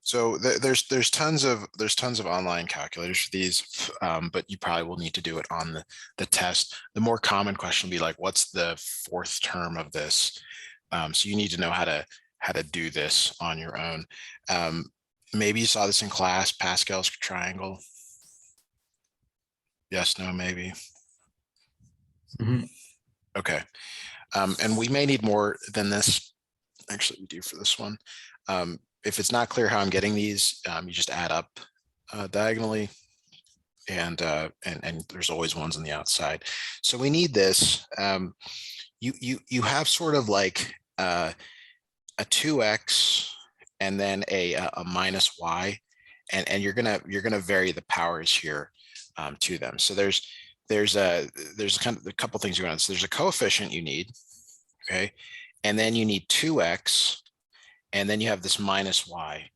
So there's tons of online calculators for these, but you probably will need to do it on the test. The more common question will be like, what's the fourth term of this? So you need to know how to do this on your own. Maybe you saw this in class, Pascal's triangle. Yes, no, maybe. Mm-hmm. Okay. And we may need more than this. Actually, we do for this one. If it's not clear how I'm getting these, you just add up diagonally, and there's always ones on the outside. So we need this. You have sort of like a 2x and then a minus y, and you're gonna vary the powers here to them. So there's kind of a couple things going on. So there's a coefficient you need, okay, and then you need 2x, and then you have this minus y.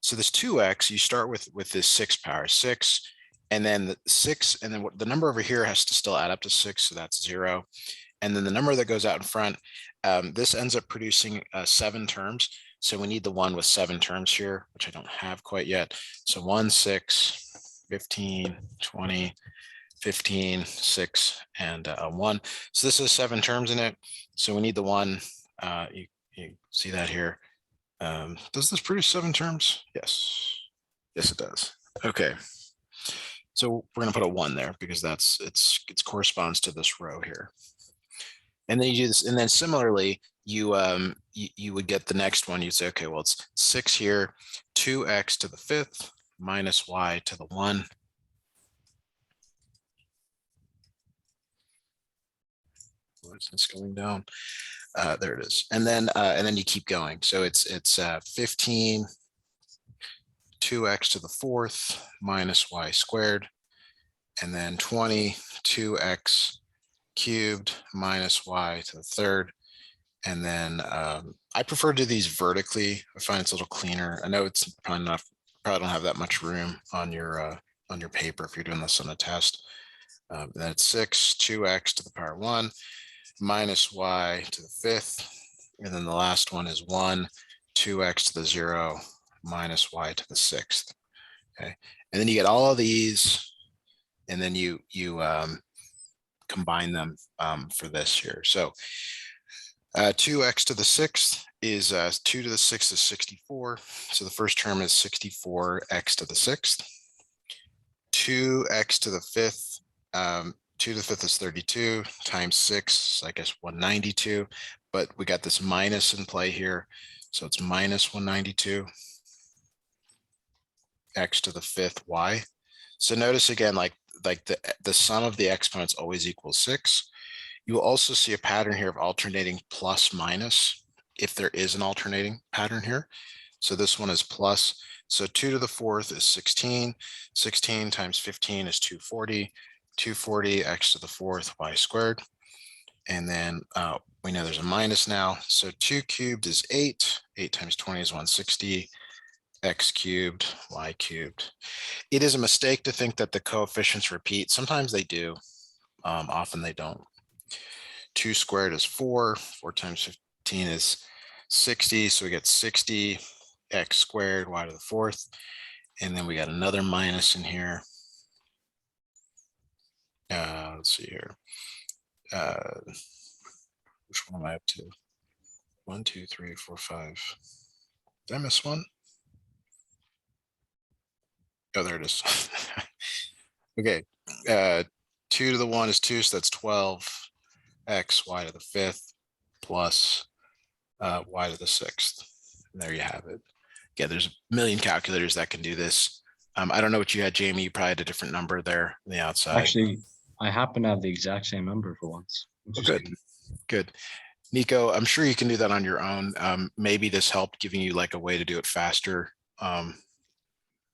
So this 2x, you start with this 6 power 6, and then the 6, and then the number over here has to still add up to 6, so that's 0. And then the number that goes out in front, this ends up producing 7 terms. So we need the one with 7 terms here, which I don't have quite yet. So 1, 6, 15, 20, 15, 6, and 1. So this has 7 terms in it. So we need the one, you see that here. Does this produce 7 terms? Yes. Yes, it does. Okay. So we're gonna put a 1 there because it corresponds to this row here. And then you do this, and then similarly, you would get the next one. You'd say, okay, well, it's 6 here, 2x to the 5th minus y to the 1. Where's this going down? There it is. And then you keep going. So it's 15, 2x to the 4th minus y squared, and then 20, 2x cubed minus y to the 3rd. And then I prefer to do these vertically. I find it's a little cleaner. I know it's probably don't have that much room on your paper if you're doing this on a test. That's 6, 2x to the power 1 minus y to the 5th. And then the last one is 1, 2x to the 0 minus y to the 6th. Okay. And then you get all of these, and then you combine them for this here. So 2x to the 6th is 2 to the 6th is 64. So the first term is 64x to the 6th. 2x to the 5th, 2 to the 5th is 32 times 6, I guess 192. But we got this minus in play here. So it's minus 192 x to the 5th y. So notice again, like the sum of the exponents always equals 6. You will also see a pattern here of alternating plus minus if there is an alternating pattern here. So this one is plus. So 2 to the 4th is 16. 16 times 15 is 240. 240 x to the 4th y squared. And then we know there's a minus now. So 2 cubed is 8. 8 times 20 is 160. X cubed, y cubed. It is a mistake to think that the coefficients repeat. Sometimes they do. Often they don't. 2 squared is 4. 4 times 15 is 60. So we get 60 x squared y to the 4th. And then we got another minus in here. Let's see here. Which one am I up to? 1, 2, 3, 4, 5. Did I miss one? Oh, there it is. Okay. 2 to the 1 is 2, so that's 12 x y to the 5th plus y to the 6th. And there you have it. Yeah, there's a million calculators that can do this. I don't know what you had, Jamie. You probably had a different number there on the outside. Actually, I happen to have the exact same number for once. Oh, good. Good. Niko, I'm sure you can do that on your own. Maybe this helped giving you like a way to do it faster.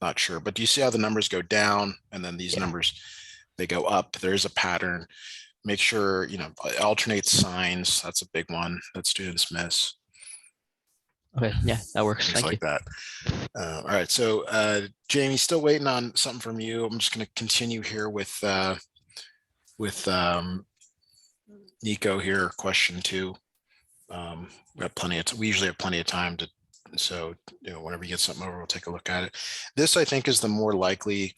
Not sure, but do you see how the numbers go down and then these numbers, they go up? There is a pattern. Make sure, alternate signs. That's a big one that students miss. Okay, yeah, that works. Things like that. All right, so Jamie, still waiting on something from you. I'm just going to continue here with Niko here. Question 2. We usually have plenty of time to So, whenever you get something over, we'll take a look at it. This, I think, is the more likely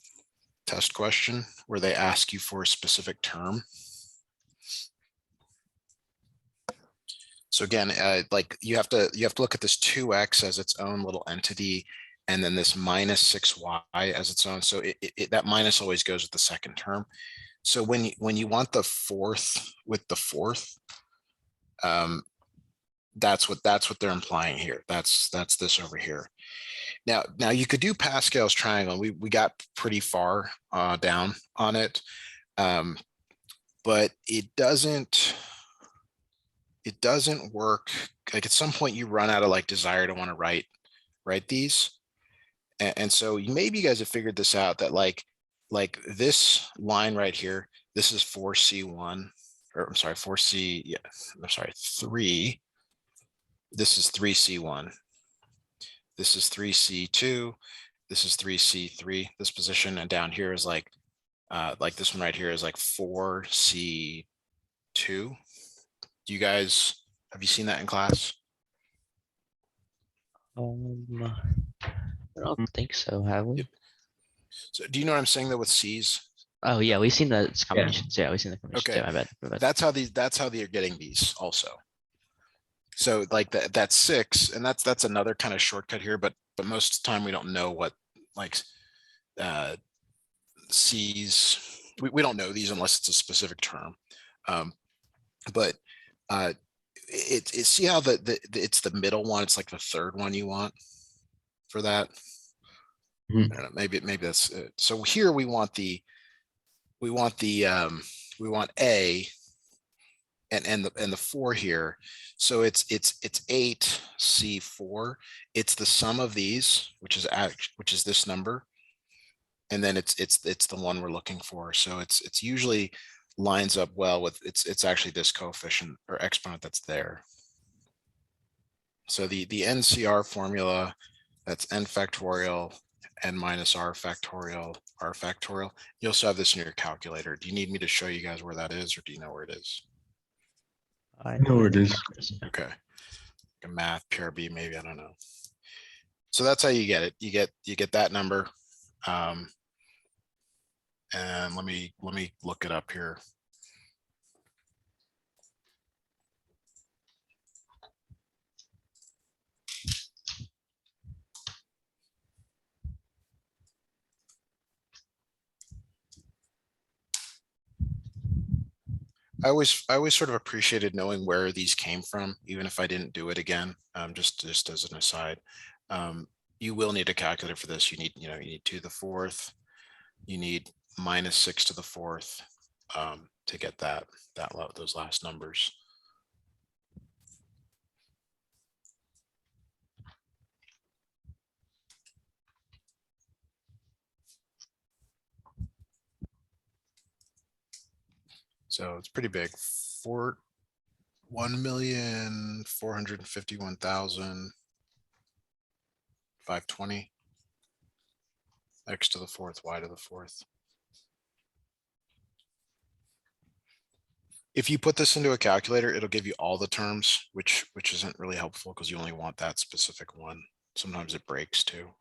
test question where they ask you for a specific term. So again, like you have to look at this 2x as its own little entity, and then this minus 6y as its own. So that minus always goes with the second term. So when you want the fourth with the fourth, that's what they're implying here. That's this over here. Now you could do Pascal's triangle. We got pretty far down on it, but it doesn't work. Like at some point you run out of like desire to want to write these. And so maybe you guys have figured this out, that like this line right here, this is 4C1, or I'm sorry, 4C, yeah, I'm sorry, 3. This is 3C1. This is 3C2. This is 3C3, this position. And down here is like this one right here is like 4C2. Do you guys, have you seen that in class? I don't think so, have we? So do you know what I'm saying though with C's? Oh yeah, we've seen the combinations. Yeah, we've seen the combinations. Okay. Yeah, my bad. That's how they're getting these also. So like that's 6, and that's another kind of shortcut here, but most of the time we don't know what like C's, we don't know these unless it's a specific term. But see how it's the middle one, it's like the third one you want for that. I don't know, maybe that's it. So here we want A and the 4 here. So it's 8C4. It's the sum of these, which is this number. And then it's the one we're looking for. So it's usually lines up well with it's actually this coefficient or exponent that's there. So the NCR formula, that's n factorial, n minus r factorial, r factorial. You also have this in your calculator. Do you need me to show you guys where that is, or do you know where it is? I know where it is. Okay. Like a math, PRB, maybe, I don't know. So that's how you get it. You get that number. And let me look it up here. I always sort of appreciated knowing where these came from, even if I didn't do it again. Just as an aside, you will need a calculator for this. You need 2 to the 4th. You need minus 6 to the 4th to get those last numbers. So it's pretty big. 1,451,520. X to the 4th, Y to the 4th. If you put this into a calculator, it'll give you all the terms, which isn't really helpful because you only want that specific one. Sometimes it breaks too.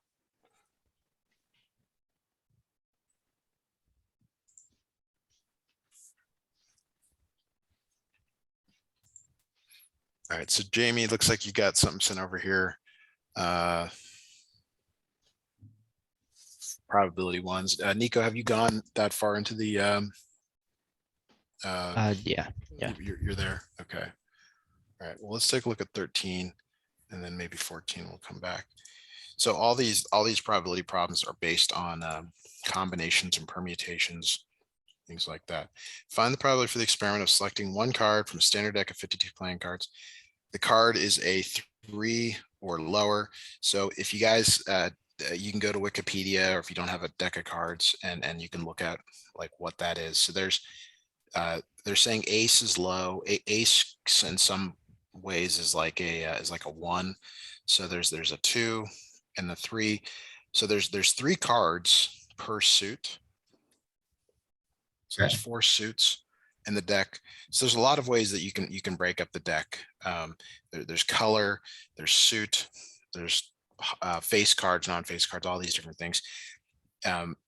All right, so Jamie, it looks like you got something sent over here. Probability ones. Niko, have you gone that far into the Yeah. You're there. Okay. All right. Well, let's take a look at 13, and then maybe 14 will come back. So all these probability problems are based on combinations and permutations, things like that. Find the probability for the experiment of selecting one card from a standard deck of 52 playing cards. The card is a 3 or lower. So if you guys, you can go to Wikipedia, or if you don't have a deck of cards, and you can look at like what that is. So they're saying ace is low. Ace in some ways is like a 1. So there's a 2 and the 3. So there's 3 cards per suit. So there's 4 suits in the deck. So there's a lot of ways that you can break up the deck. There's color, there's suit, there's face cards, non-face cards, all these different things.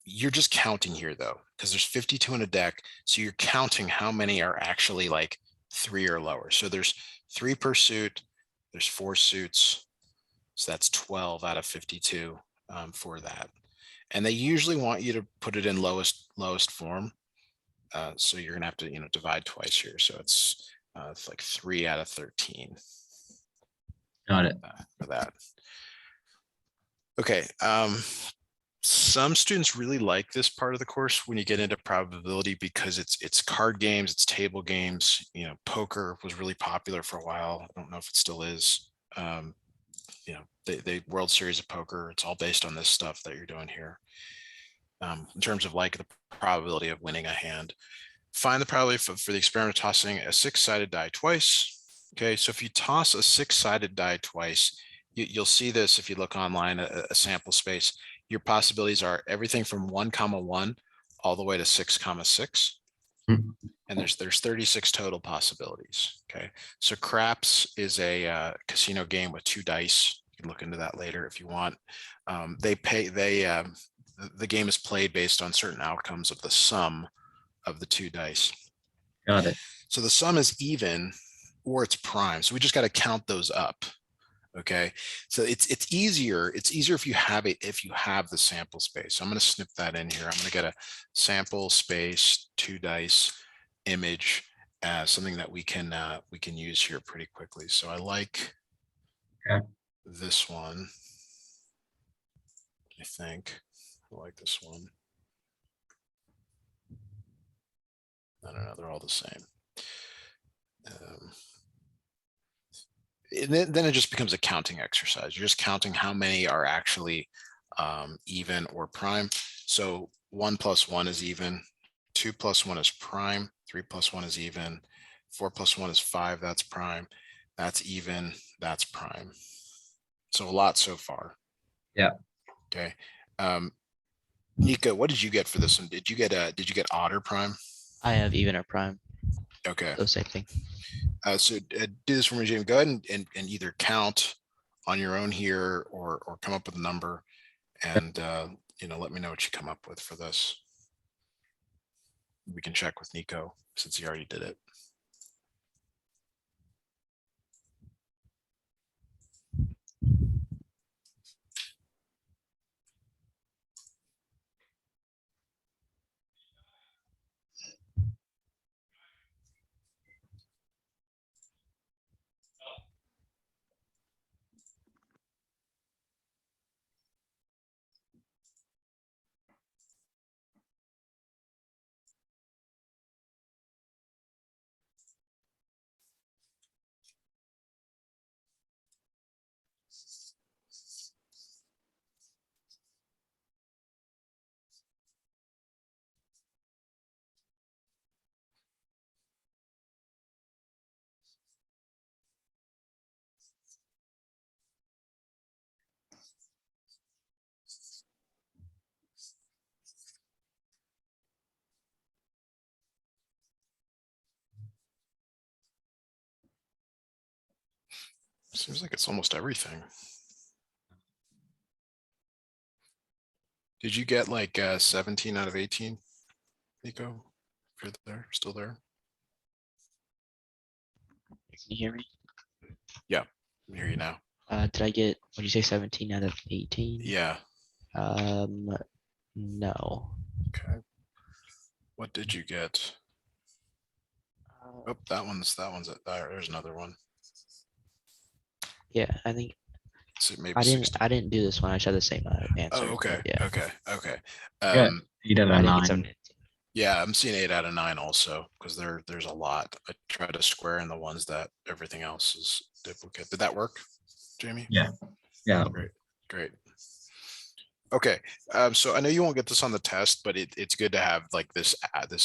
You're just counting here though, because there's 52 in a deck. So you're counting how many are actually like 3 or lower. So there's 3 per suit, there's 4 suits. So that's 12 out of 52 for that. And they usually want you to put it in lowest form. So you're gonna have to, divide twice here. So it's like 3 out of 13. Got it. For that. Okay. Some students really like this part of the course when you get into probability because it's card games, it's table games. Poker was really popular for a while. I don't know if it still is. The World Series of Poker, it's all based on this stuff that you're doing here. In terms of like the probability of winning a hand. Find the probability for the experiment of tossing a 6-sided die twice. Okay, so if you toss a 6-sided die twice, you'll see this if you look online, a sample space. Your possibilities are everything from 1,1 all the way to 6,6. And there's 36 total possibilities. Okay, so craps is a casino game with 2 dice. You can look into that later if you want. The game is played based on certain outcomes of the sum of the 2 dice. Got it. So the sum is even or it's prime. So we just got to count those up. Okay, so it's easier if you have the sample space. So I'm going to snip that in here. I'm going to get a sample space 2 dice image as something that we can use here pretty quickly. So I like this one. I think I like this one. I don't know, they're all the same. And then it just becomes a counting exercise. You're just counting how many are actually even or prime. So 1 + 1 is even, 2 + 1 is prime, 3 + 1 is even, 4 + 1 is 5, that's prime, that's even, that's prime. So a lot so far. Yeah. Okay. Niko, what did you get for this one? Did you get odd or prime? I have even or prime. Okay. So same thing. So do this for me, Jamie. Go ahead and either count on your own here or come up with a number and let me know what you come up with for this. We can check with Niko since he already did it. Seems like it's almost everything. Did you get like 17 out of 18, Niko? If you're there, still there? Can you hear me? Yeah, I hear you now. Did I get, what did you say, 17 out of 18? Yeah. No. Okay. What did you get? Oh, that one's there's another one. Yeah, I think So maybe I 16. didn't do this one. I just had the same answer. Oh, okay. Yeah. Okay. Yeah. 8 out I of didn't get 9. 17. Yeah, I'm seeing 8 out of 9 also because there's a lot. I try to square in the ones that everything else is duplicate. Did that work, Jamie? Yeah. Yeah. Great. Okay, so I know you won't get this on the test, but it's good to have like this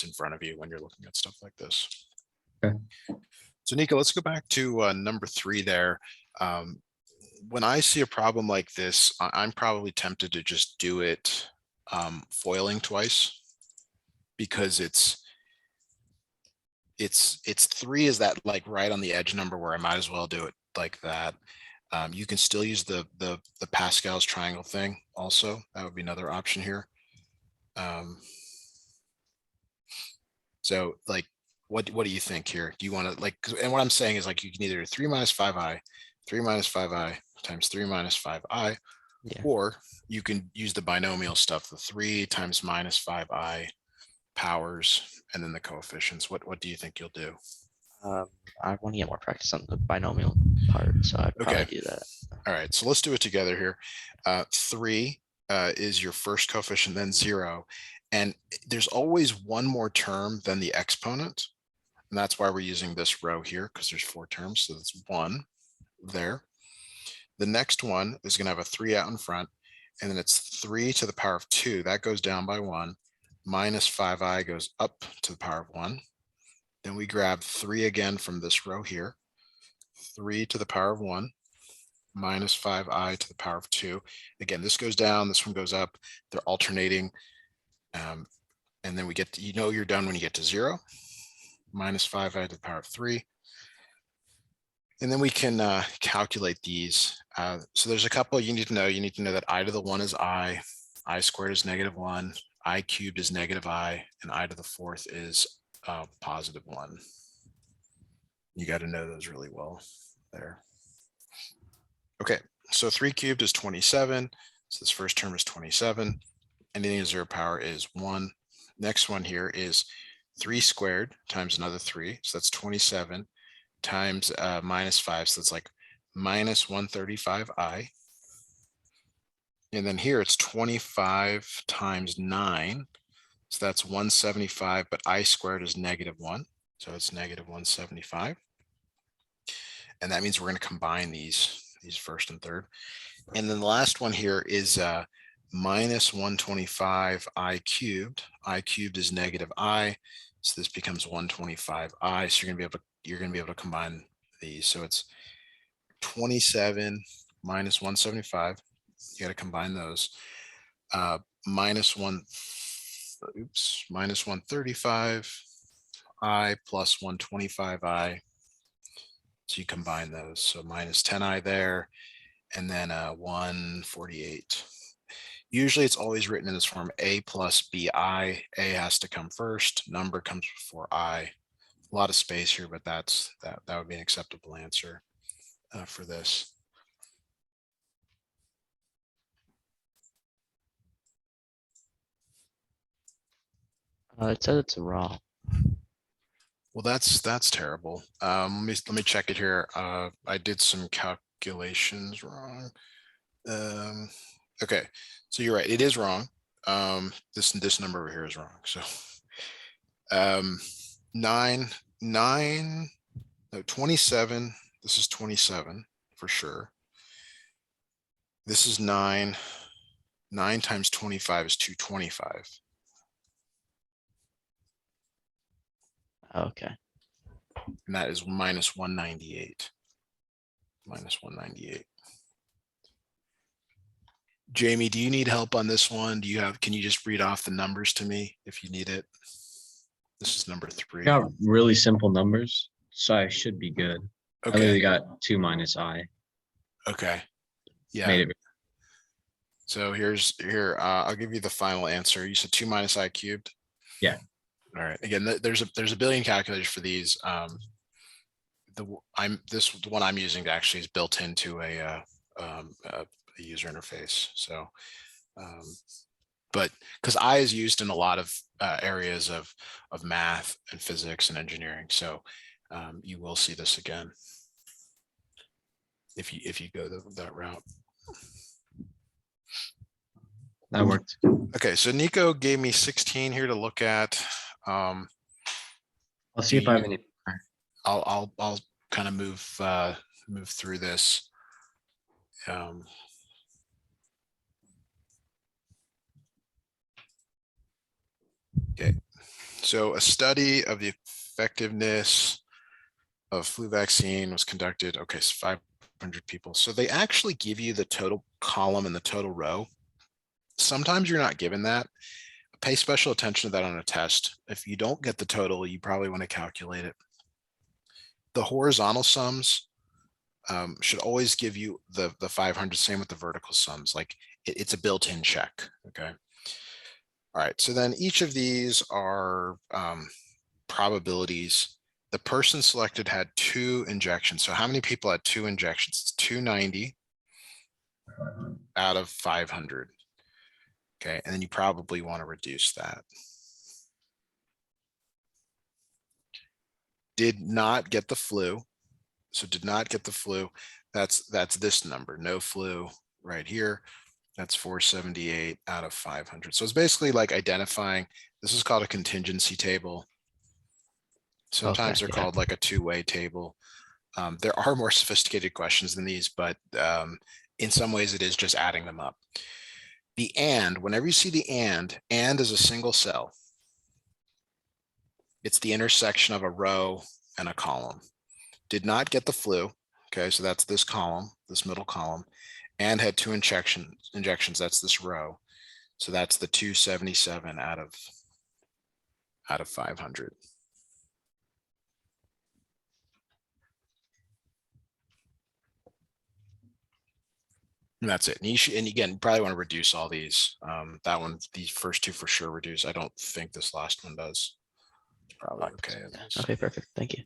in front of you when you're looking at stuff like this. Okay. So Niko, let's go back to number 3 there. When I see a problem like this, I'm probably tempted to just do it foiling twice because it's 3 is that like right on the edge number where I might as well do it like that. You can still use the Pascal's triangle thing also. That would be another option here. So like, what do you think here? Do you want to like, and what I'm saying is like, you can either do 3 minus 5i, 3 minus 5i times 3 minus 5i, Yeah. or you can use the binomial stuff, the 3 times minus 5i powers, and then the coefficients. What do you think you'll do? I want to get more practice on the binomial part, so I'd probably Okay. do that. All right, so let's do it together here. 3 is your first coefficient, then 0. And there's always one more term than the exponent. And that's why we're using this row here, because there's 4 terms. So that's 1 there. The next one is going to have a 3 out in front. And then it's 3 to the power of 2. That goes down by 1. Minus 5i goes up to the power of 1. Then we grab 3 again from this row here. 3 to the power of 1. Minus 5i to the power of 2. Again, this goes down, this one goes up. They're alternating. And then we get to, you're done when you get to 0. Minus 5i to the power of 3. And then we can calculate these. So there's a couple you need to know. You need to know that I to the 1 is I squared is -1, I cubed is -I, and I to the 4th is +1. You got to know those really well there. Okay, so 3 cubed is 27. So this first term is 27. Anything in 0 power is 1. Next one here is 3 squared times another 3. So that's 27 times minus 5. So it's like minus 135i. And then here it's 25 times 9. So that's 175, but I squared is -1. So it's -175. And that means we're going to combine these first and third. And then the last one here is minus 125 I cubed. I cubed is -I. So this becomes 125i. So you're going to be able to combine these. So it's 27 minus 175. You got to combine those. Minus 135 I plus 125i. So you combine those. So minus 10i there, and then 148. Usually it's always written in this form, a plus bi. A has to come first. Number comes before I. A lot of space here, but that would be an acceptable answer for this. It says it's wrong. Well, that's terrible. Let me check it here. I did some calculations wrong. Okay, so you're right. It is wrong. This number over here is wrong. So 27. This is 27 for sure. This is 9. 9 times 25 is 225. Okay. And that is minus 198. Minus 198. Jamie, do you need help on this one? Can you just read off the numbers to me if you need it? This is number 3. Got really simple numbers, so I should be good. I Okay. literally got 2 minus I. Okay. Yeah. Made it. So here, I'll give you the final answer. You said 2 minus I cubed. Yeah. All right. Again, there's a billion calculators for these. The one I'm using actually is built into a user interface. So, but because I is used in a lot of areas of math and physics and engineering, so you will see this again if you go that route. That worked. Okay, so Niko gave me 16 here to look at. I'll see if I have any. I'll kind of move through this. Okay, so a study of the effectiveness of flu vaccine was conducted. Okay, so 500 people. So they actually give you the total column and the total row. Sometimes you're not given that. Pay special attention to that on a test. If you don't get the total, you probably want to calculate it. The horizontal sums should always give you the 500, same with the vertical sums, like it's a built-in check, okay? All right, so then each of these are probabilities. The person selected had 2 injections. So how many people had 2 injections? It's 290 out of 500. Okay, and then you probably want to reduce that. Did not get the flu. So did not get the flu. That's this number, no flu right here. That's 478 out of 500. So it's basically like identifying, this is called a contingency table. Sometimes Okay, they're yeah. called like a two-way table. There are more sophisticated questions than these, but in some ways it is just adding them up. The and, whenever you see the and is a single cell. It's the intersection of a row and a column. Did not get the flu. Okay, so that's this column, this middle column, and had 2 injections. That's this row. So that's the 277 out of 500. And that's it. And you should, and again, you probably want to reduce all these. That one, these first 2 for sure reduce. I don't think this last one does. It's probably okay. Okay, perfect. Thank you.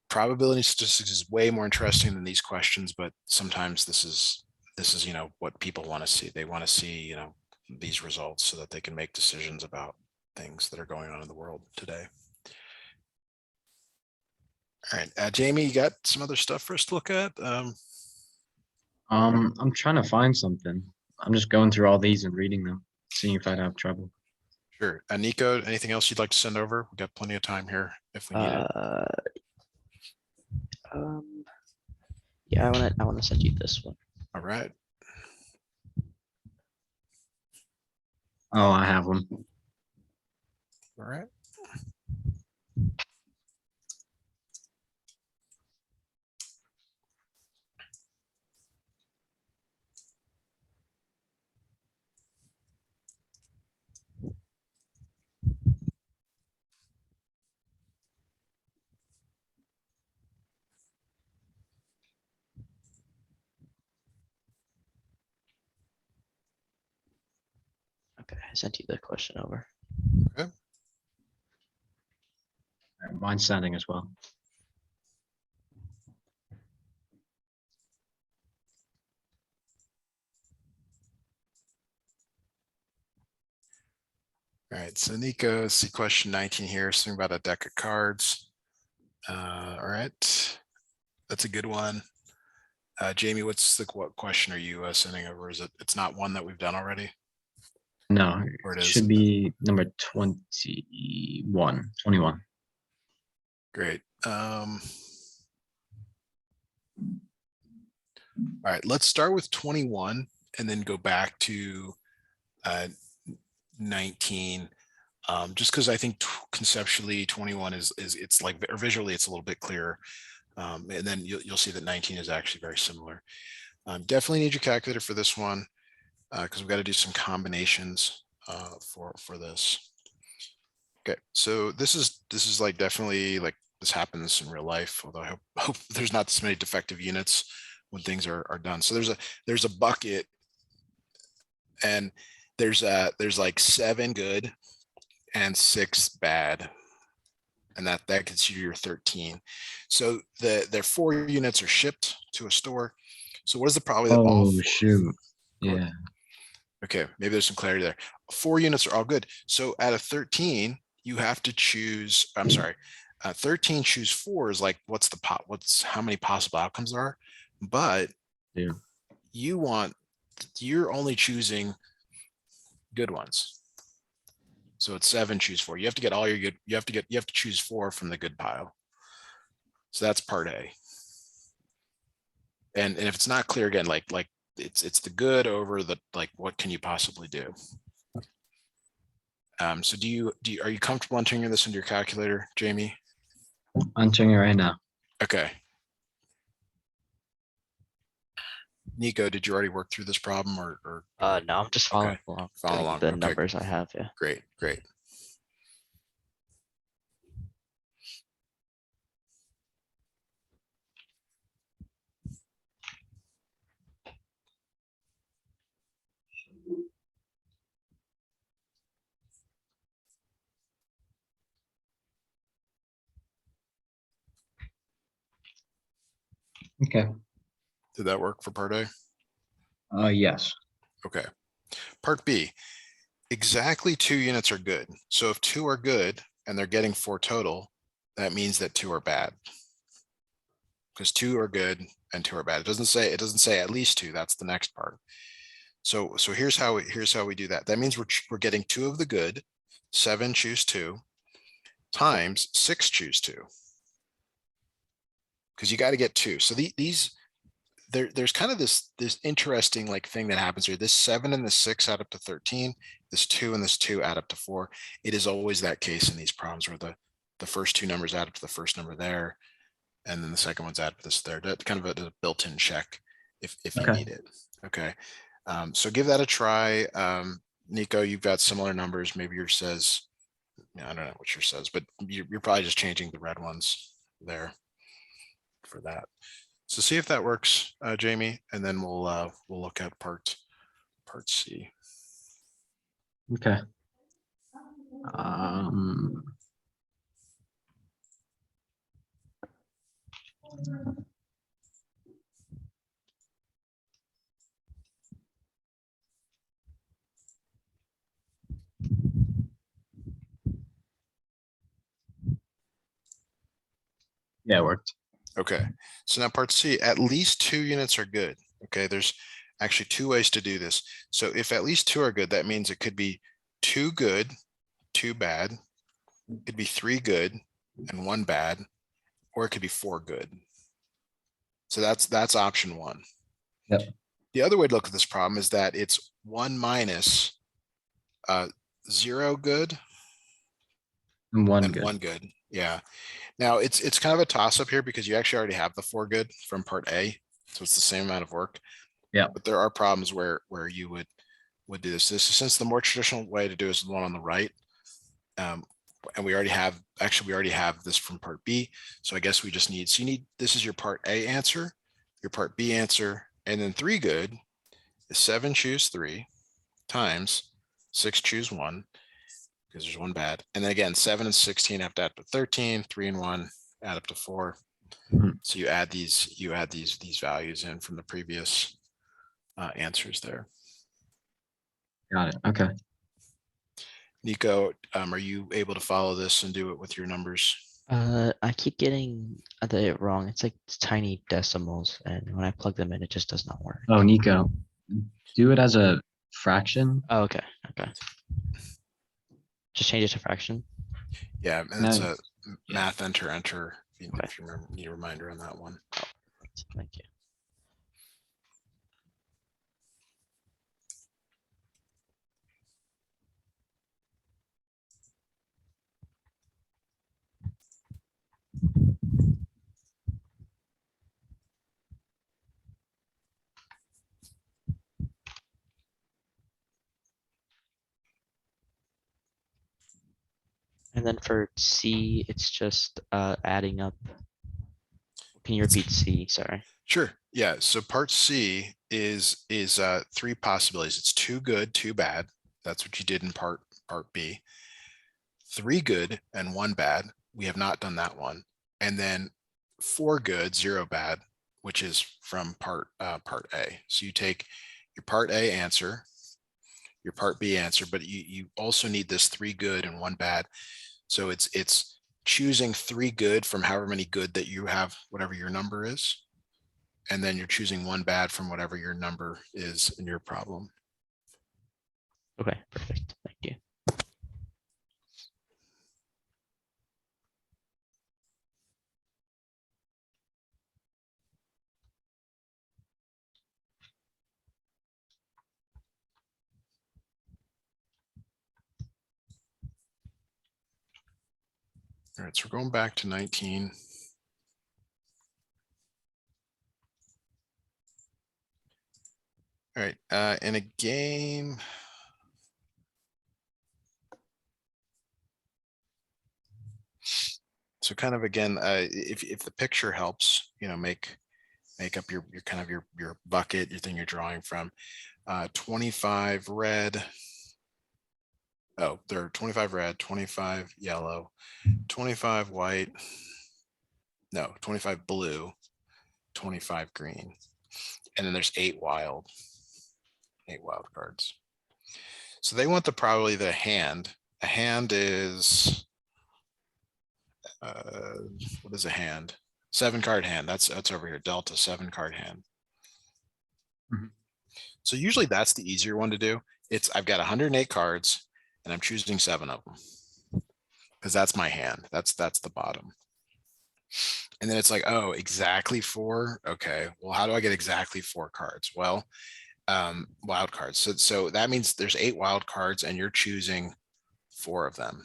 Probability statistics is way more interesting than these questions, but sometimes this is what people want to see. They want to see these results so that they can make decisions about things that are going on in the world today. All right, Jamie, you got some other stuff for us to look at? I'm trying to find something. I'm just going through all these and reading them, seeing if I'd have trouble. Sure. Niko, anything else you'd like to send over? We've got plenty of time here if we need it. Yeah, I wanna send you this one. All right. Oh, I have one. All right. Okay, I sent you the question over. Mine's sending as well. All right, so Niko, see question 19 here, something about a deck of cards. All right, that's a good one. Jamie, what question are you sending over? Is it's not one that we've done already? No, Or it it is? should be number 21. Great. All right, let's start with 21 and then go back to 19. Just because I think conceptually 21 is it's like, or visually it's a little bit clearer. And then you'll see that 19 is actually very similar. Definitely need your calculator for this one because we've got to do some combinations for this. Okay, so this is like definitely like this happens in real life, although I hope there's not this many defective units when things are done. So there's a bucket and there's like 7 good and 6 bad. And that gets you your 13. So their 4 units are shipped to a store. So what is the probability that all Oh, 4? shoot. Yeah. Okay, maybe there's some clarity there. 4 units are all good. So out of 13, you have to choose, I'm sorry, 13 choose 4 is like, what's how many possible outcomes there are? But Yeah. you're only choosing good ones. So it's 7 choose 4. You have to get all your good, you have to choose 4 from the good pile. So that's part A. And if it's not clear again, like it's the good over the, like, what can you possibly do? So are you comfortable entering this into your calculator, Jamie? I'm entering it right now. Okay. Niko, did you already work through this problem or No, I'm just following along. Follow doing along. The Okay. numbers I have, yeah. Great. Okay. Did that work for part A? Yes. Okay. Part B, exactly 2 units are good. So if 2 are good and they're getting 4 total, that means that 2 are bad. Because 2 are good and 2 are bad. It doesn't say at least 2. That's the next part. So here's how we do that. That means we're getting 2 of the good, 7 choose 2, times 6 choose 2. Because you got to get 2. So there's kind of this interesting like thing that happens here. This 7 and the 6 add up to 13. This 2 and this 2 add up to 4. It is always that case in these problems where the first 2 numbers add up to the first number there, and then the second one's add up to this there. That's kind of a built-in check if you Okay. need it. Okay. So give that a try. Niko, you've got similar numbers. Maybe yours says, I don't know what yours says, but you're probably just changing the red ones there for that. So see if that works, Jamie, and then we'll look at part C. Okay. Yeah, it worked. Okay, so now part C, at least 2 units are good. Okay, there's actually 2 ways to do this. So if at least 2 are good, that means it could be 2 good, 2 bad. It could be 3 good and 1 bad, or it could be 4 good. So that's option 1. Yep. The other way to look at this problem is that it's 1 minus 0 good And one and good. 1 good. Yeah. Now it's kind of a toss up here because you actually already have the 4 good from part A. So it's the same amount of work. Yeah. But there are problems where you would do this. Since the more traditional way to do is the one on the right. And we already have this from part B. So I guess we just need, this is your part A answer, your part B answer, and then 3 good is 7 choose 3 times 6 choose 1, because there's 1 bad. And then again, 7 and 16 have to add up to 13, 3 and 1 add up to 4. Mhm. So you add these values in from the previous answers there. Got it. Okay. Niko, are you able to follow this and do it with your numbers? I keep getting it wrong. It's like tiny decimals, and when I plug them in, it just does not work. Oh, Niko, do it as a fraction. Oh, okay. Okay. Just change it to fraction. Yeah, and it's No. a math enter. If you Okay. remember, need a reminder on that one. Thank you. And then for C, it's just adding up. Can you repeat C? Sorry. Sure. Yeah. So part C is 3 possibilities. It's 2 good, 2 bad. That's what you did in part B. 3 good and 1 bad. We have not done that one. And then 4 good, 0 bad, which is from part A. So you take your part A answer, your part B answer, but you also need this 3 good and 1 bad. So it's choosing 3 good from however many good that you have, whatever your number is. And then you're choosing 1 bad from whatever your number is in your problem. Okay, perfect. Thank you. All right, so we're going back to 19. All right, in a game. So kind of again, if the picture helps, make up your kind of your bucket, your thing you're drawing from. 25 red. Oh, there are 25 red, 25 yellow, 25 white. No, 25 blue, 25 green. And then there's 8 wild cards. So they want probably the hand. A hand is, what is a hand? 7-card hand. That's over here. Delta 7-card hand. Mhm. So usually that's the easier one to do. I've got 108 cards and I'm choosing 7 of them because that's my hand. That's the bottom. And then it's like, oh, exactly 4. Okay, well, how do I get exactly 4 cards? Well, wild cards. So that means there's 8 wild cards and you're choosing 4 of them.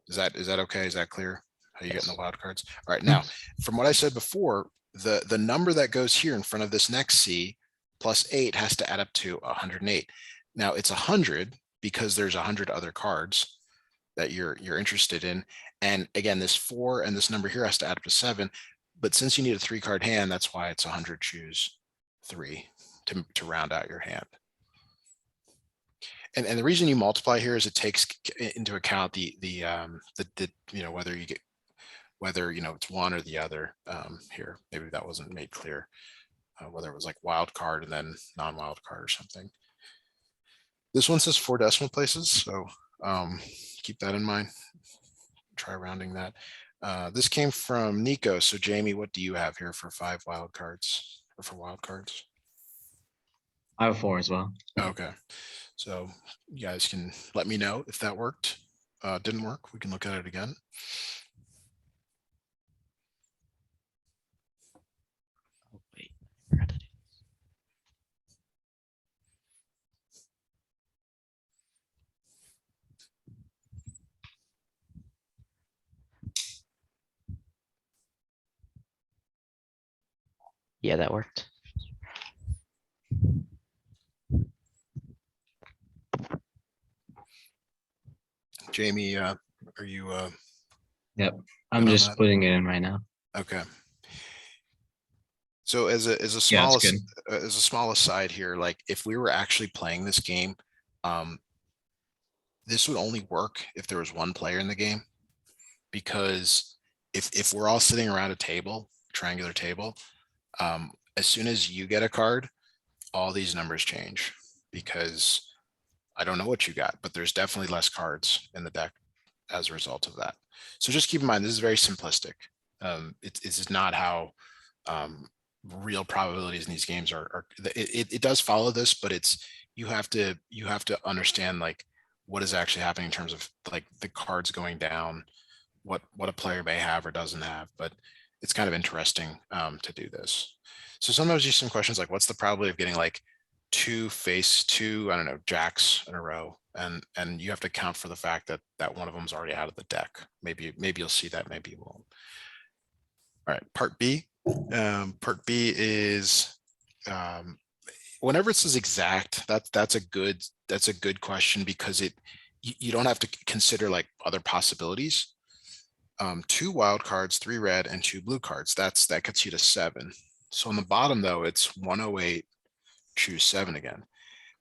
Is that okay? Is that clear? How you getting the wild cards? All right. Now, from what I said before, the number that goes here in front of this next C plus 8 has to add up to 108. Now it's 100 because there's 100 other cards that you're interested in. And again, this 4 and this number here has to add up to 7. But since you need a 3-card hand, that's why it's 100 choose 3 to round out your hand. And the reason you multiply here is it takes into account the whether you get it's one or the other here. Maybe that wasn't made clear, whether it was like wild card and then non-wild card or something. This one says 4 decimal places, so keep that in mind. Try rounding that. This came from Niko. So Jamie, what do you have here for 5 wild cards or for wild cards? I have 4 as well. Okay, so you guys can let me know if that worked. Didn't work, we can look at it again. Oh, wait, I forgot to do this. Yeah, that worked. Jamie, are you Yep. good I'm on just that? putting it in right now. Okay. So as a Yeah, it's smallest good. as a small aside here, like if we were actually playing this game, this would only work if there was one player in the game, because if we're all sitting around a table, triangular table, as soon as you get a card, all these numbers change because I don't know what you got, but there's definitely less cards in the deck as a result of that. So just keep in mind, this is very simplistic. It's not how real probabilities in these games are. It does follow this, but you have to understand like what is actually happening in terms of like the cards going down, what a player may have or doesn't have. But it's kind of interesting to do this. So sometimes you see some questions like, what's the probability of getting like 2 I don't know, jacks in a row, and you have to account for the fact that one of them is already out of the deck. Maybe you'll see that, maybe you won't. All right, part B. Part B is whenever it says exact, that's a good question, because you don't have to consider like other possibilities. 2 wild cards, 3 red, and 2 blue cards. That gets you to 7. So on the bottom though, it's 108, choose 7 again.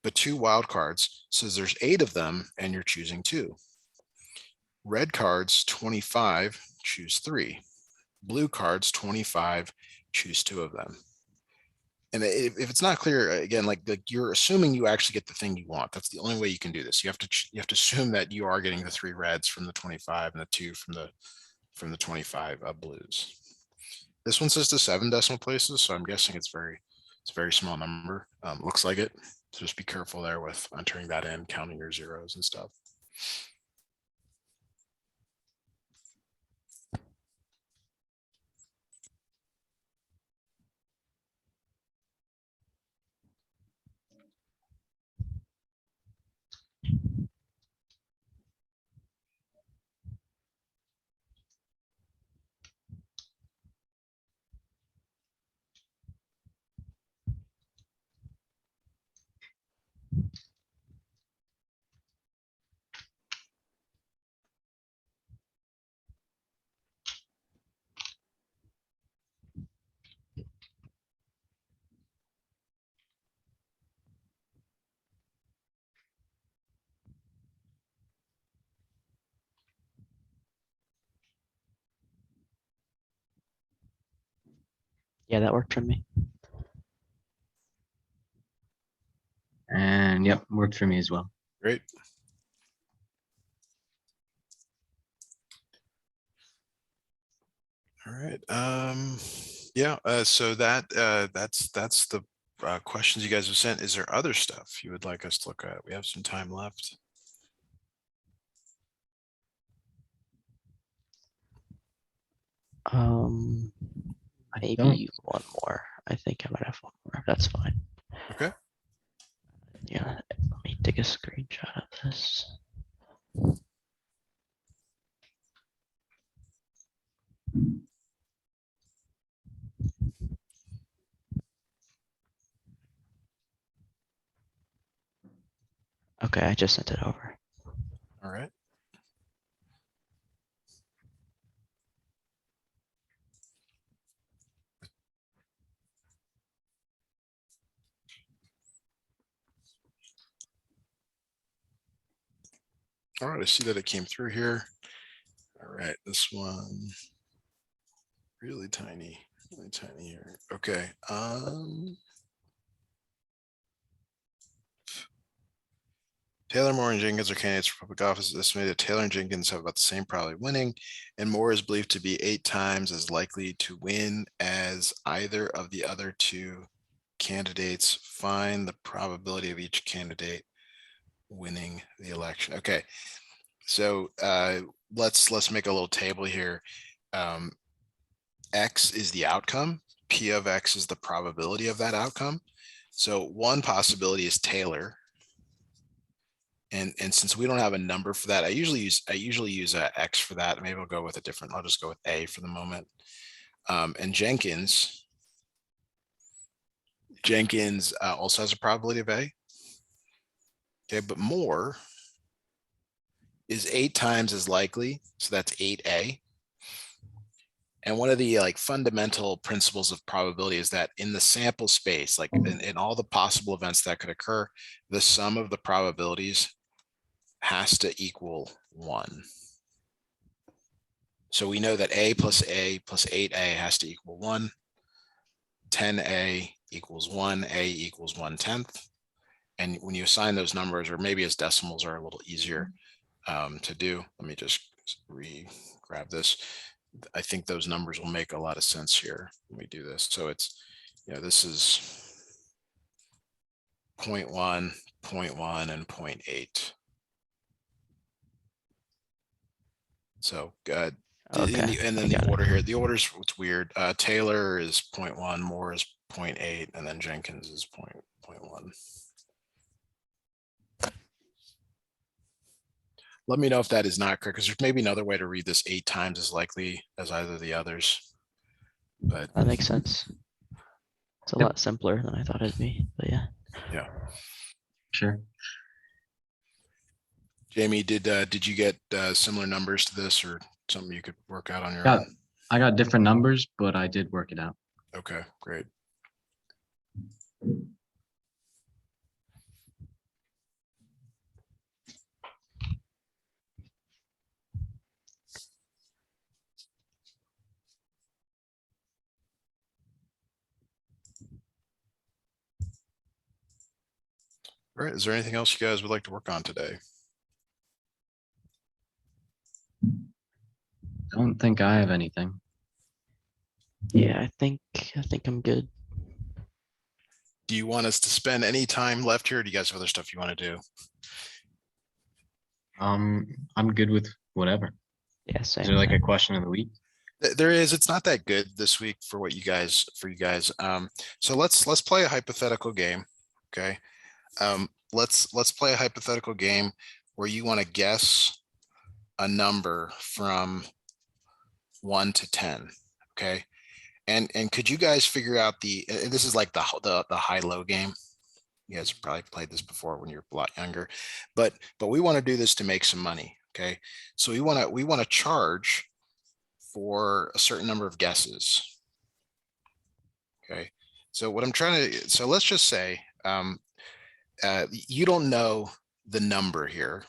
But 2 wild cards says there's 8 of them and you're choosing 2. Red cards 25, choose 3. Blue cards 25, choose 2 of them. And if it's not clear, again, like you're assuming you actually get the thing you want. That's the only way you can do this. You have to assume that you are getting the 3 reds from the 25 and the 2 from the 25 blues. This one says to 7 decimal places, so I'm guessing it's a very small number. Looks like it. So just be careful there with entering that in, counting your zeros and stuff. Yeah, that worked for me. And yep, worked for me as well. Great. All right. Yeah. So that's the questions you guys have sent. Is there other stuff you would like us to look at? We have some time left. I Maybe don't, one more. I think I might have one more. That's fine. Okay. Yeah, let me take a screenshot of this. Okay, I just sent it over. All right. All right. I see that it came through here. All right. This one. Really tiny here. Okay. Taylor, Moore, and Jenkins are candidates for public office. It's estimated that Taylor and Jenkins have about the same probability of winning, and Moore is believed to be 8 times as likely to win as either of the other two candidates. Find the probability of each candidate winning the election. Okay, so let's make a little table here. X is the outcome. P of X is the probability of that outcome. So one possibility is Taylor. And since we don't have a number for that, I usually use a X for that. Maybe I'll go with a different. I'll just go with A for the moment. And Jenkins also has a probability of A. Okay, but Moore is 8 times as likely, so that's 8A. And one of the like fundamental principles of probability is that in the sample space, like in all the possible events that could occur, the sum of the probabilities has to equal 1. So we know that A plus 8A has to equal 1. 10A equals 1, A equals 1/10. And when you assign those numbers, or maybe as decimals are a little easier to do, let me just grab this. I think those numbers will make a lot of sense here when we do this. So it's, this is 0.1, 0.1, and 0.8. So Okay, and then the order here, the order's what's weird. Taylor is 0.1, Moore is 0.8, and then Jenkins is 0.1. Let me know if that is not correct, because there's maybe another way to read this 8 times as likely as either of the others. But that makes sense. It's a Yep. lot simpler than I thought it'd be, but yeah. yeah. sure. Jamie, did you get similar numbers to this, or something you could work out on your Got, own? I got different numbers, but I did work it out. Okay, great. All right, is there anything else you guys would like to work on today? Don't think I have anything. Yeah, I think I'm good. Do you want us to spend any time left here, or do you guys have other stuff you want to do? I'm good with whatever. Yeah, same. Is there like a same. question of the week? There is. It's not that good this week for you guys. So let's play a hypothetical game. Okay. Let's play a hypothetical game where you want to guess a number from 1 to 10. Okay. And could you guys figure out this is like the high-low game. You guys have probably played this before when you're a lot younger, but we want to do this to make some money. Okay. So we want to charge for a certain number of guesses. Okay. So what I'm trying to, so let's just say you don't know the number here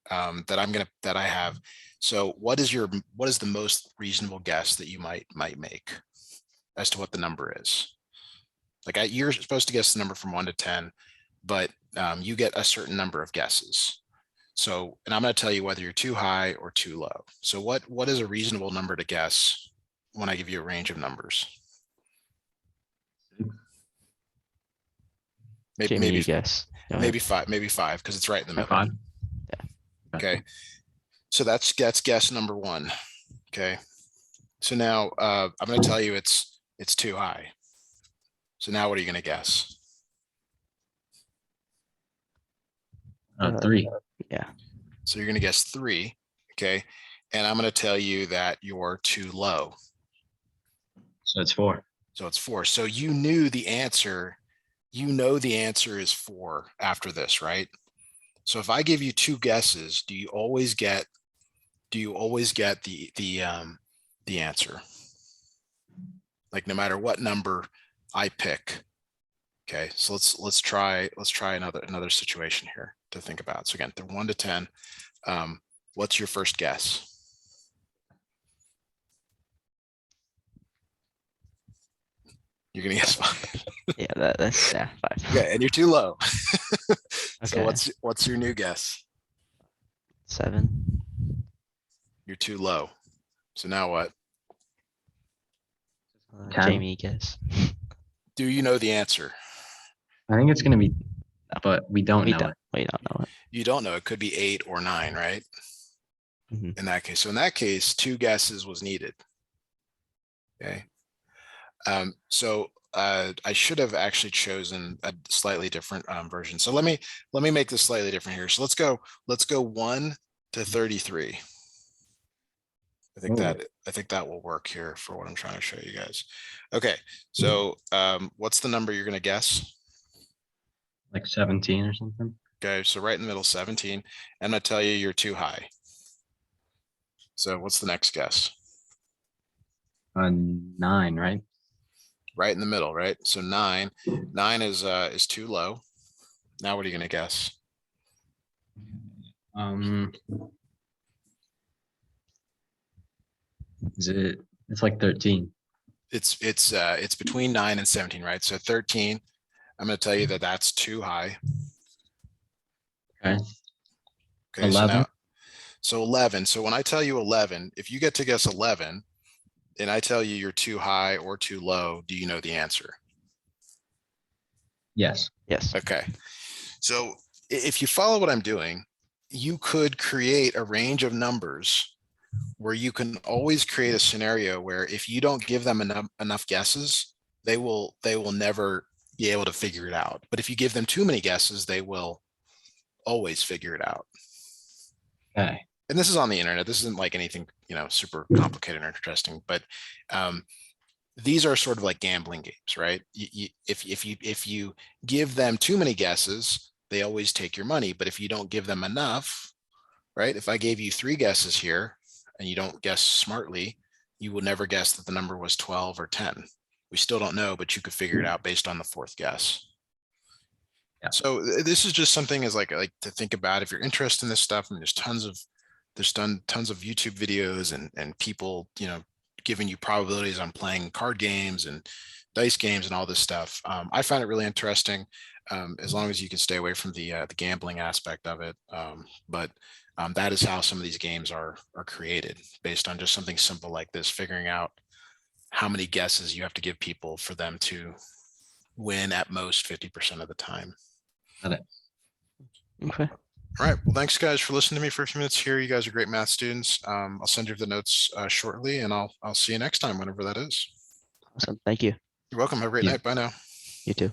that I have. So what is the most reasonable guess that you might make? as to what the number is. Like you're supposed to guess the number from 1 to 10, but you get a certain number of guesses. So, and I'm going to tell you whether you're too high or too low. So what is a reasonable number to guess when I give you a range of numbers? Jamie, you guess. Go ahead. maybe five, because it's right in the middle. 5. Okay. So that's guess number 1. Okay. So now I'm going to tell you it's too high. So now what are you going to guess? 3. Yeah. So you're going to guess 3. Okay. And I'm going to tell you that you're too low. So it's 4. So it's 4. So you knew the answer. You know the answer is 4 after this, right? So if I give you 2 guesses, do you always get the answer? Like no matter what number I pick. Okay, so let's try another situation here to think about. So again, the 1 to 10. What's your first guess? You're gonna guess 5. Yeah, that's 5. Okay, and you're too low. So Okay. what's your new guess? 7. You're too low. So now what? 10. Jamie, guess. Do you know the answer? I think it's going to be, but we don't know it. We don't know it. You don't know. It could be 8 or 9, right? Mhm. In that case. So in that case, 2 guesses was needed. Okay. So I should have actually chosen a slightly different version. So let me make this slightly different here. So let's go 1 to 33. I think that will work here for what I'm trying to show you guys. Okay. So what's the number you're going to guess? Like 17 or something. Okay. So right in the middle, 17. I'm going to tell you you're too high. So what's the next guess? 9, right? Right in the middle, right? So 9 is too low. Now what are you going to guess? It's like 13. It's between 9 and 17, right? So 13, I'm going to tell you that that's too high. Okay. Okay. 11. So 11. So when I tell you 11, if you get to guess 11 and I tell you you're too high or too low, do you know the answer? Yes. Yes. Okay. So if you follow what I'm doing, you could create a range of numbers where you can always create a scenario where if you don't give them enough guesses, they will never be able to figure it out. But if you give them too many guesses, they will always figure it out. Okay. And this is on the internet. This isn't like anything, super complicated or interesting, but these are sort of like gambling games, right? If you give them too many guesses, they always take your money. But if you don't give them enough, right? If I gave you 3 guesses here and you don't guess smartly, you will never guess that the number was 12 or 10. We still don't know, but you could figure it out based on the 4th guess. Yeah. So this is just something as like to think about if you're interested in this stuff. I mean, there's tons of YouTube videos and people, giving you probabilities on playing card games and dice games and all this stuff. I find it really interesting, as long as you can stay away from the gambling aspect of it. But that is how some of these games are created, based on just something simple like this, figuring out how many guesses you have to give people for them to win at most 50% of the time. Got it. Okay. All right. Well, thanks guys for listening to me for a few minutes here. You guys are great math students. I'll send you the notes shortly, and I'll see you next time, whenever that is. Awesome. Thank you. You're welcome. Have a great Yeah. night. Bye now. You too.